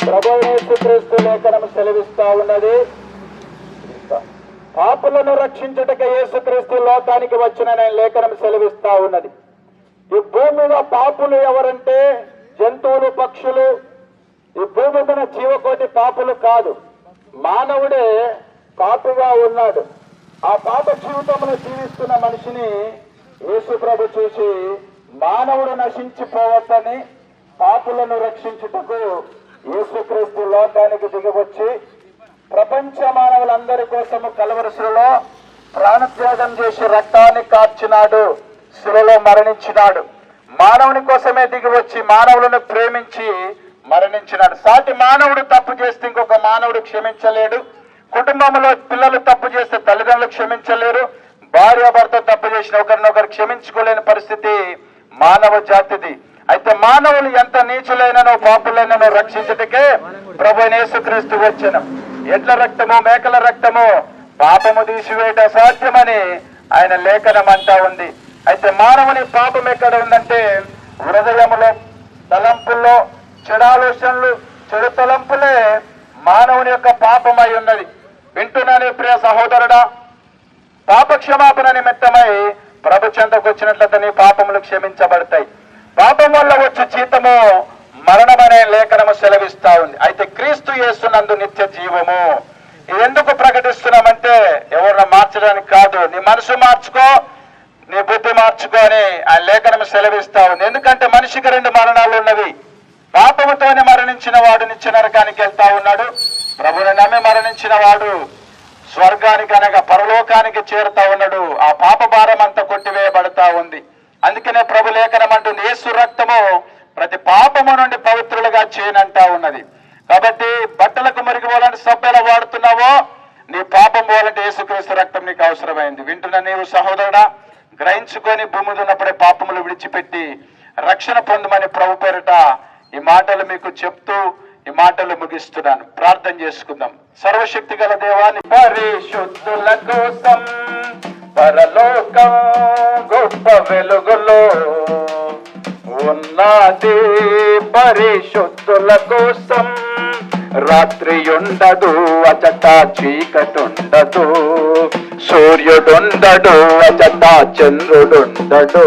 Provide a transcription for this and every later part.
ప్రభువైన యేసుక్రీస్తు లేఖనం సెలవిస్తా ఉన్నది, పాపులను రక్షించుటకు యేసుక్రీస్తు లోకానికి వచ్చిన లేఖనం సెలవిస్తా ఉన్నది. ఈ భూమి మీద పాపులు ఎవరంటే జంతువులు, పక్షులు. ఈ భూమి మీద జీవకోటి పాపులు కాదు, మానవుడే పాపిగా ఉన్నాడు. ఆ పాప జీవితంలో జీవిస్తున్న మనిషిని యేసు ప్రభు చూసి మానవుడు నశించిపోవద్దని పాపులను రక్షించుటకు యేసుక్రీస్తు లోకానికి దిగివచ్చి ప్రపంచ మానవులందరి కోసము కలవరసులో ప్రాణత్యాగం చేసి రక్తాన్ని కార్చినాడు, శిలలో మరణించినాడు. మానవుని కోసమే దిగివచ్చి మానవులను ప్రేమించి మరణించినాడు. సాటి మానవుడు తప్పు చేస్తే ఇంకొక మానవుడు క్షమించలేడు. కుటుంబంలో పిల్లలు తప్పు చేస్తే తల్లిదండ్రులు క్షమించలేరు. భార్య భర్త తప్పు చేసిన ఒకరినొకరు క్షమించుకోలేని పరిస్థితి మానవ జాతిది. అయితే మానవులు ఎంత నీచులైనను పాపులైనను రక్షించుటకే ప్రభువైన యేసుక్రీస్తు వచ్చెను. ఎడ్ల రక్తము, మేకల రక్తము పాపము తీసివేయట అసాధ్యమని ఆయన లేఖనం అంటా ఉంది. అయితే మానవుని పాపం ఎక్కడ ఉందంటే హృదయములో, తలంపుల్లో, చెడు ఆలోచనలు, చెడు తలంపులే మానవుని యొక్క పాపమై ఉన్నది. వింటున్నానే ప్రియ సహోదరుడా, పాప క్షమాపణ నిమిత్తమై ప్రభు చెంతకు వచ్చినట్లయితే నీ పాపములు క్షమించబడతాయి. పాపం వల్ల వచ్చే జీతము మరణమనే లేఖనము సెలవిస్తా ఉంది. అయితే క్రీస్తు యేసునందు నిత్య జీవము. ఇది ఎందుకు ప్రకటిస్తున్నామంటే ఎవరిని మార్చడానికి కాదు, నీ మనసు మార్చుకో, నీ బుద్ధి మార్చుకో అని ఆ లేఖనం సెలవిస్తా ఉంది. ఎందుకంటే మనిషికి 2 మరణాలు ఉన్నవి. పాపముతోనే మరణించిన వాడు నిత్య నరకానికి వెళ్తా ఉన్నాడు. ప్రభుని నమ్మి మరణించిన వాడు స్వర్గానికి అనగా పరలోకానికి చేరుతా ఉన్నాడు. ఆ పాప భారం అంతా కొట్టివేయబడతా ఉంది. అందుకనే ప్రభు లేఖనం అంటుంది, యేసు రక్తము ప్రతి పాపము నుండి పవిత్రులుగా చేయనంటా ఉన్నది. కాబట్టి బట్టలకు మురికి పోవాలంటే సబ్బు ఎలా వాడుతున్నావో, నీ పాపం పోవాలంటే యేసుక్రీస్తు రక్తం నీకు అవసరమైంది. వింటున్న నీవు సహోదరుడా, గ్రహించుకొని భూమి ఉన్నప్పుడే పాపములు విడిచిపెట్టి రక్షణ పొందమని ప్రభు పేరిట ఈ మాటలు మీకు చెప్తూ ఈ మాటలు ముగిస్తున్నాను. ప్రార్థన చేసుకుందాం. సర్వశక్తి గల దేవాన్ని, పరిశుద్ధుల కోసం పరలోకం గొప్ప వెలుగులో ఉన్నది, పరిశుద్ధుల కోసం రాత్రి ఉండదు, అచట చీకటుండదు, సూర్యుడుండడు, అచట చంద్రుడుండడు,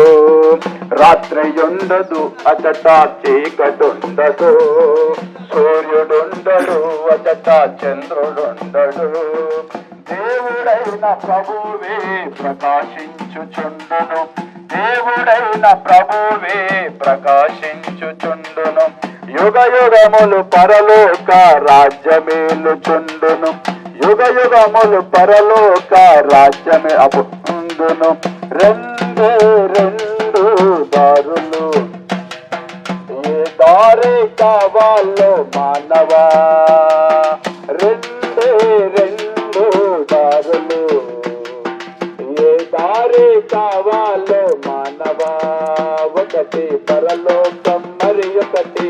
రాత్రి ఉండదు, అచట చీకటుండదు, సూర్యుడుండడు, అచట చంద్రుడుండడు, దేవుడైన ప్రభువే ప్రకాశించుచుండును, దేవుడైన ప్రభువే ప్రకాశించుచుండును, యుగ యుగములు పరలోక రాజ్యమేలుచుండును, యుగ యుగములు పరలోక రాజ్యమే అపుందును. 2 దారులు, ఏ దారి కావాలో మానవా, 2 దారులు, ఏ దారి కావాలో మానవా, ఒకటి పరలోకం మరి ఒకటి